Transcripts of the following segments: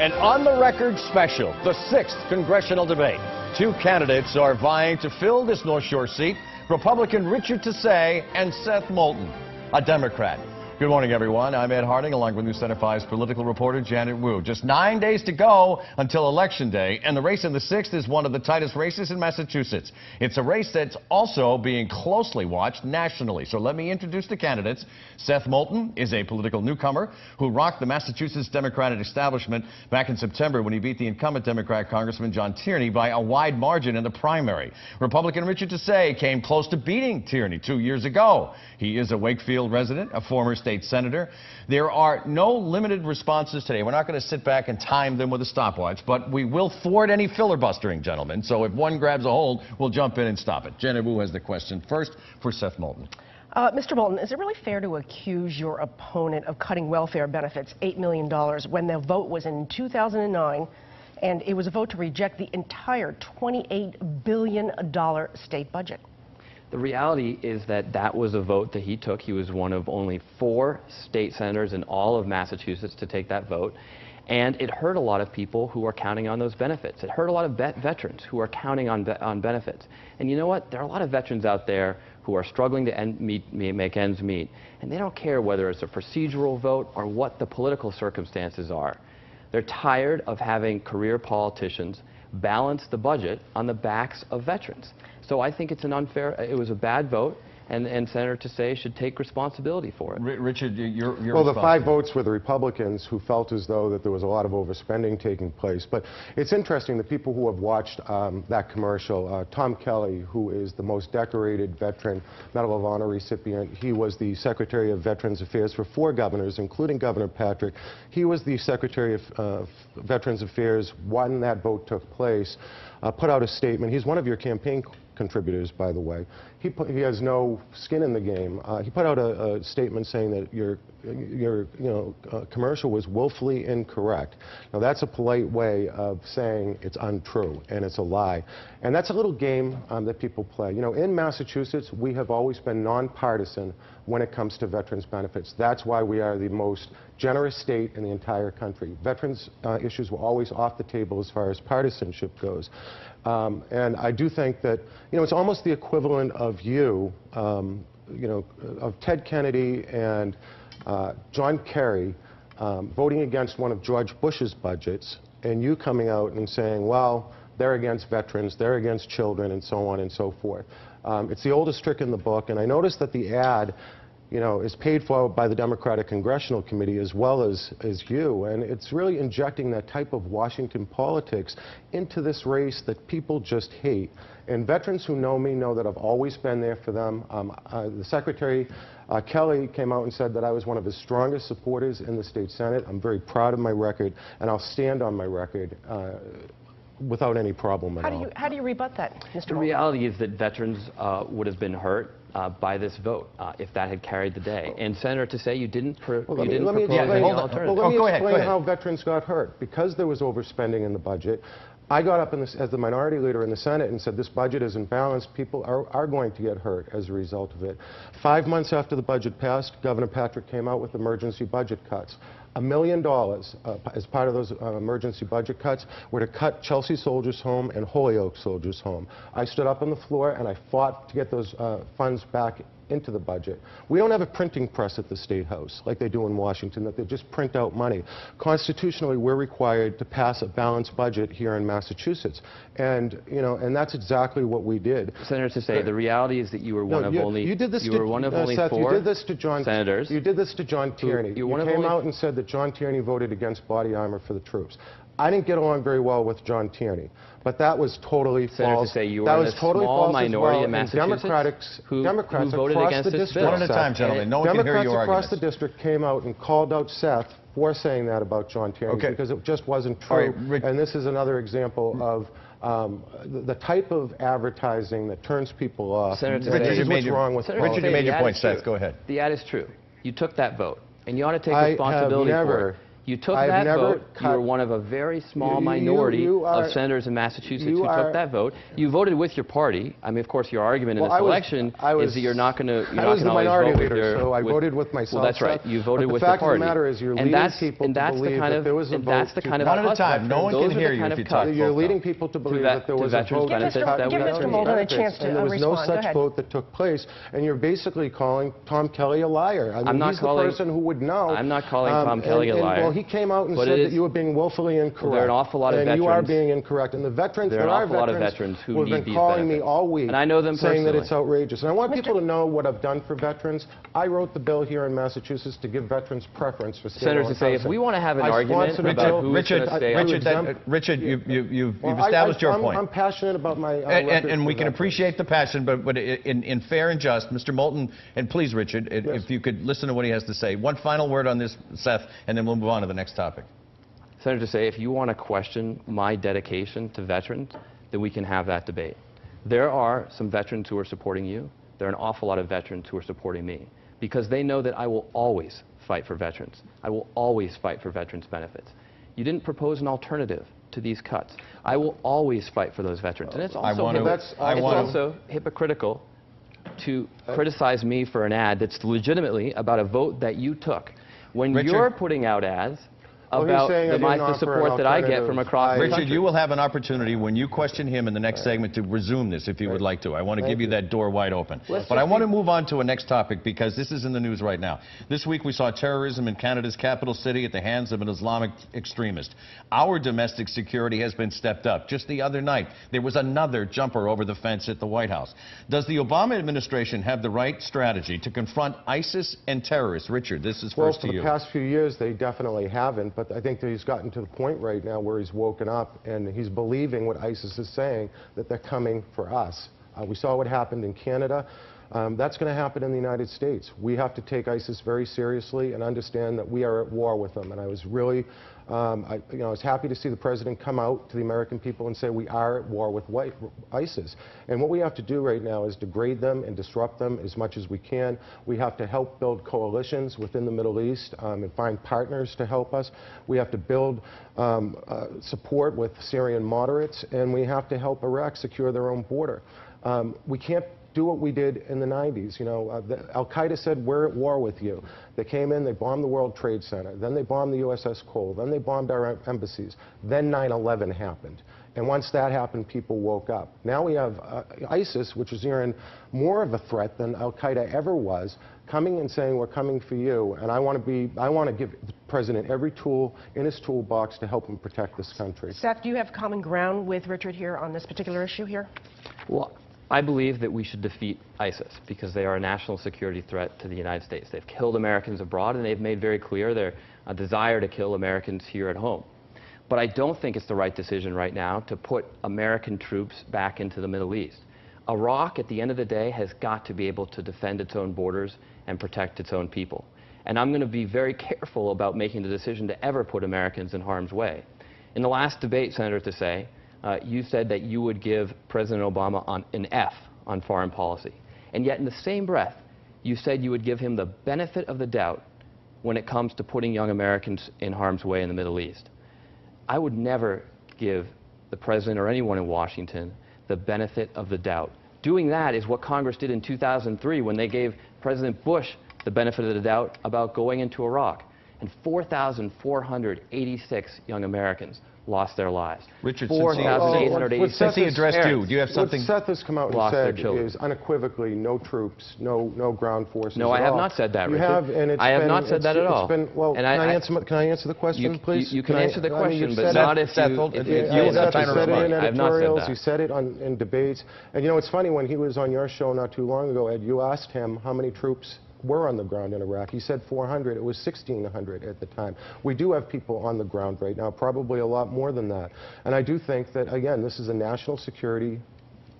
An on-the-record special, the 6th congressional debate. Two candidates are vying to fill this North Shore seat, Republican Richard Tassay and Seth Moulton, a Democrat. Good morning, everyone. I'm Ed Harding, along with News Center 5's political reporter Janet Wu. Just 9 days to go until Election Day, and the race in the 6th is one of the tightest races in Massachusetts. It's a race that's also being closely watched nationally. So let me introduce the candidates. Seth Moulton is a political newcomer who rocked the Massachusetts Democratic establishment back in September when he beat the incumbent Democrat Congressman John Tierney by a wide margin in the primary. Republican Richard Tassay came close to beating Tierney 2 years ago. He is a Wakefield resident, a former state senator. There are no limited responses today. We're not going to sit back and time them with a stopwatch, but we will thwart any filibustering, gentlemen. So if one grabs a hold, we'll jump in and stop it. Janet Wu has the question first for Seth Moulton. Mr. Moulton, is it really fair to accuse your opponent of cutting welfare benefits $8 million when the vote was in 2009 and it was a vote to reject the entire $28 billion state budget? The reality is that that was a vote that he took. He was one of only 4 state senators in all of Massachusetts to take that vote. And it hurt a lot of people who are counting on those benefits. It hurt a lot of veterans who are counting on benefits. And you know what? There are a lot of veterans out there who are struggling to make ends meet. And they don't care whether it's a procedural vote or what the political circumstances are. They're tired of having career politicians balance the budget on the backs of veterans. So I think it's an unfair, it was a bad vote, and Senator Tassay should take responsibility for it. Richard, your Well, the 5 votes were the Republicans who felt as though that there was a lot of overspending taking place. But it's interesting, the people who have watched that commercial, Tom Kelly, who is the most decorated veteran Medal of Honor recipient, he was the Secretary of Veterans Affairs for 4 governors, including Governor Patrick. He was the Secretary of Veterans Affairs when that vote took place, put out a statement. He's one of your campaign contributors, by the way. He has no skin in the game. He put out a statement saying that your commercial was woefully incorrect. Now that's a polite way of saying it's untrue and it's a lie. And that's a little game that people play. You know, in Massachusetts, we have always been nonpartisan when it comes to veterans benefits. That's why we are the most generous state in the entire country. Veterans issues were always off the table as far as partisanship goes. And I do think that, you know, it's almost the equivalent of of Ted Kennedy and John Kerry voting against one of George Bush's budgets, and you coming out and saying, well, they're against veterans, they're against children, and so on and so forth. It's the oldest trick in the book, and I noticed that the ad, is paid for by the Democratic Congressional Committee as well as you, and it's really injecting that type of Washington politics into this race that people just hate. And veterans who know me know that I've always been there for them. The Secretary Kelly came out and said that I was one of his strongest supporters in the state Senate. I'm very proud of my record, and I'll stand on my record without any problem at all. How do you rebut that, Mr. Moulton? The reality is that veterans would have been hurt by this vote if that had carried the day. And Senator Tassay, you didn't propose any alternative. Let me explain how veterans got hurt. Because there was overspending in the budget, I got up as the minority leader in the Senate and said this budget isn't balanced. People are going to get hurt as a result of it. 5 months after the budget passed, Governor Patrick came out with emergency budget cuts. $1 million as part of those emergency budget cuts were to cut Chelsea Soldiers Home and Holyoke Soldiers Home. I stood up on the floor and I fought to get those funds back into the budget. We don't have a printing press at the State House like they do in Washington, that they just print out money. Constitutionally, we're required to pass a balanced budget here in Massachusetts. And, and that's exactly what we did. Senator Tassay, the reality is that you were one of only, Seth, 4 you did this to John, senators. You did this to John Tierney. You came out and said that John Tierney voted against body armor for the troops. I didn't get along very well with John Tierney, but that was totally false. Senator Tassay, you were in a small minority in Massachusetts who voted against this bill. One at a time, gentlemen. No one can hear your Democrats across arguments. the district came out and called out Seth for saying that about John Tierney because it just wasn't true. Right, and this is another example of the type of advertising that turns people off. Senator Tassay, Richard, you made your point, Seth. Go ahead. The ad is true. You took that vote, and you ought to take responsibility for it. You took I've that never vote. cut- You were one of a very small minority of senators in Massachusetts who took that vote. You voted with your party. I mean, of course, your argument in this election is that you're not going to. I was the minority vote leader, so I voted with myself. Well, that's right. You voted with the party. party. The fact of the matter is, you're leading people to believe that there was a vote. One at a time. No one can hear you if you talk. You're leading people to believe that there was a vote. Give Mr. Moulton a chance to respond. And there was no such vote that took place. And you're basically calling Tom Kelly a liar. I mean, he's the person who would know. I'm not calling Tom Kelly a liar. Well, he came out and said that you were being willfully incorrect. Well, there are an awful lot of veterans. And you are being incorrect. And the veterans, there are an awful lot of veterans who have been calling me all week, and I know them saying personally. that it's outrageous. And I want people to know what I've done for veterans. I wrote the bill here in Massachusetts to give veterans preference for Senators to say, if we want to have an argument about who's going to stay Richard, you've established your point. I'm passionate about my and we can appreciate the passion, but in fair and just, Mr. Moulton, and please, Richard, if you could listen to what he has to say. One final word on this, Seth, and then we'll move on to the next topic. Senator, to say, if you want to question my dedication to veterans, then we can have that debate. There are some veterans who are supporting you. There are an awful lot of veterans who are supporting me, because they know that I will always fight for veterans. I will always fight for veterans' benefits. You didn't propose an alternative to these cuts. I will always fight for those veterans. And it's also hypocritical to criticize me for an ad that's legitimately about a vote that you took. When you're putting out ads about the support that I get from across the country. Richard, you will have an opportunity when you question him in the next segment to resume this if you would like to. I want to give you that door wide open. But I want to move on to a next topic because this is in the news right now. This week we saw terrorism in Canada's capital city at the hands of an Islamic extremist. Our domestic security has been stepped up. Just the other night, there was another jumper over the fence at the White House. Does the Obama administration have the right strategy to confront ISIS and terrorists? Richard, this is first to you. Well, for the past few years, they definitely haven't. But I think that he's gotten to the point right now where he's woken up and he's believing what ISIS is saying, that they're coming for us. We saw what happened in Canada. That's going to happen in the United States. We have to take ISIS very seriously and understand that we are at war with them. And I was really, I was happy to see the president come out to the American people and say we are at war with ISIS. And what we have to do right now is degrade them and disrupt them as much as we can. We have to help build coalitions within the Middle East and find partners to help us. We have to build support with Syrian moderates, and we have to help Iraq secure their own border. We can't do what we did in the 90s. You know, Al-Qaeda said, we're at war with you. They came in, they bombed the World Trade Center, then they bombed the USS Cole, then they bombed our embassies, then 9/11 happened. And once that happened, people woke up. Now we have ISIS, which is even more of a threat than Al-Qaeda ever was, coming and saying, we're coming for you. And I want to give the president every tool in his toolbox to help him protect this country. Seth, do you have common ground with Richard here on this particular issue here? Well, I believe that we should defeat ISIS because they are a national security threat to the United States. They've killed Americans abroad, and they've made very clear their desire to kill Americans here at home. But I don't think it's the right decision right now to put American troops back into the Middle East. Iraq, at the end of the day, has got to be able to defend its own borders and protect its own people. And I'm going to be very careful about making the decision to ever put Americans in harm's way. In the last debate, Senator Tassé, you said that you would give President Obama an F on foreign policy. And yet in the same breath, you said you would give him the benefit of the doubt when it comes to putting young Americans in harm's way in the Middle East. I would never give the president or anyone in Washington the benefit of the doubt. Doing that is what Congress did in 2003 when they gave President Bush the benefit of the doubt about going into Iraq. And 4,486 young Americans lost their lives. Richard, 4,886. Since he addressed you, do you have something? What Seth has come out and said is unequivocally no troops, no ground forces. No, I have not said that, Richard. You have, and it's I have not said that at all. Well, can I answer the question, please? You can answer the question, but not if you use the time to respond. I have not said that. You said it in debates. And you know, it's funny, when he was on your show not too long ago, Ed, you asked him how many troops were on the ground in Iraq. He said 400. It was 1,600 at the time. We do have people on the ground right now, probably a lot more than that. And I do think that, again, this is a national security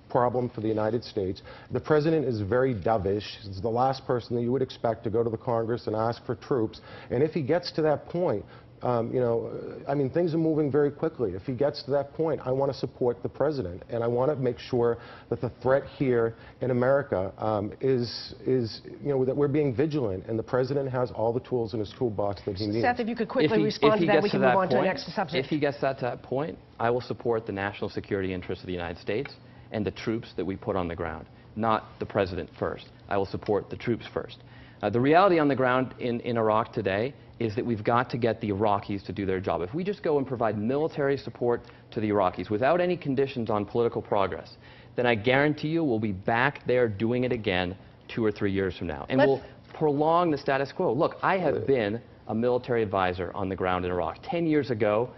problem for the United States. The president is very dovish. He's the last person that you would expect to go to the Congress and ask for troops. And if he gets to that point, I mean, things are moving very quickly. If he gets to that point, I want to support the president, and I want to make sure that the threat here in America is, that we're being vigilant, and the president has all the tools in his toolbox that he needs. Seth, if you could quickly respond to that, we can move on to the next subject. If he gets to that point, I will support the national security interests of the United States and the troops that we put on the ground, not the president first. I will support the troops first. The reality on the ground in Iraq today is that we've got to get the Iraqis to do their job. If we just go and provide military support to the Iraqis without any conditions on political progress, then I guarantee you we'll be back there doing it again 2 or 3 years from now. And we'll prolong the status quo. Look, I have been a military advisor on the ground in Iraq. 10 years ago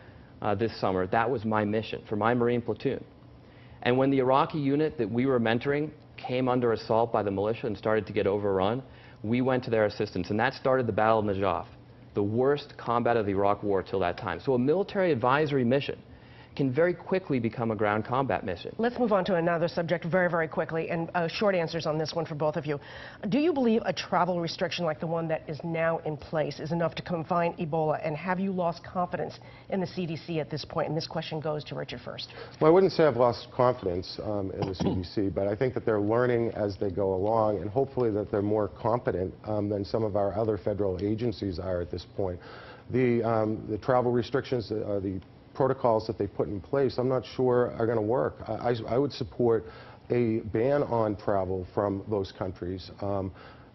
this summer, that was my mission for my Marine platoon. And when the Iraqi unit that we were mentoring came under assault by the militia and started to get overrun, we went to their assistance, and that started the Battle of Najaf, the worst combat of the Iraq War till that time. So a military advisory mission can very quickly become a ground combat mission. Let's move on to another subject very, very quickly, and short answers on this one for both of you. Do you believe a travel restriction like the one that is now in place is enough to confine Ebola, and have you lost confidence in the CDC at this point? And this question goes to Richard first. Well, I wouldn't say I've lost confidence in the CDC, but I think that they're learning as they go along, and hopefully that they're more competent than some of our other federal agencies are at this point. The travel restrictions, the protocols that they put in place, I'm not sure are going to work. I would support a ban on travel from those countries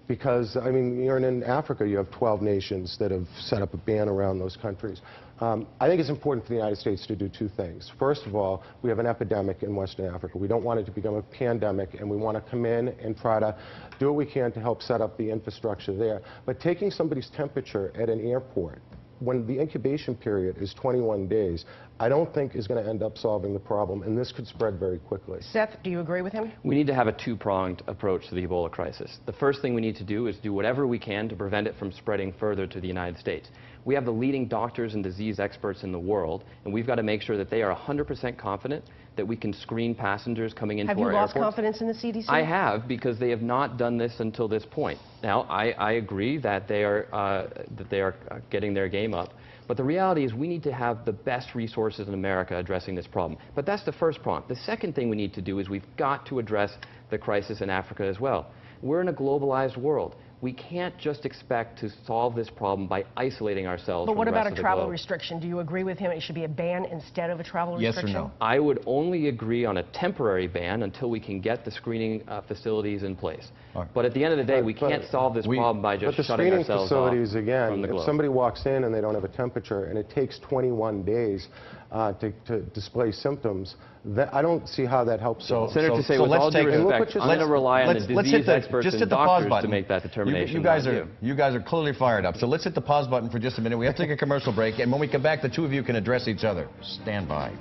because, I mean, you're in Africa, you have 12 nations that have set up a ban around those countries. I think it's important for the United States to do 2 things. First of all, we have an epidemic in Western Africa. We don't want it to become a pandemic, and we want to come in and try to do what we can to help set up the infrastructure there. But taking somebody's temperature at an airport, when the incubation period is 21 days, I don't think is going to end up solving the problem, and this could spread very quickly. Seth, do you agree with him? We need to have a 2-pronged approach to the Ebola crisis. The first thing we need to do is do whatever we can to prevent it from spreading further to the United States. We have the leading doctors and disease experts in the world, and we've got to make sure that they are 100% confident that we can screen passengers coming into our airports. Have you lost confidence in the CDC? I have, because they have not done this until this point. Now, I agree that they are getting their game up, but the reality is we need to have the best resources in America addressing this problem. But that's the first prong. The second thing we need to do is we've got to address the crisis in Africa as well. We're in a globalized world. We can't just expect to solve this problem by isolating ourselves from the rest of the globe. But what about a travel restriction? Do you agree with him it should be a ban instead of a travel restriction? Yes or no? I would only agree on a temporary ban until we can get the screening facilities in place. Right. But at the end of the day, we can't solve this problem by just shutting ourselves off. But the screening facilities, again, if somebody walks in and they don't have a temperature and it takes 21 days to display symptoms, I don't see how that helps. Senator Toussaint, with all due respect, I'm going to rely on the disease experts and doctors to make that determination. You guys are clearly fired up. So let's hit the pause button for just a minute. We have to take a commercial break, and when we come back, the 2 of you can address each other. Stand by.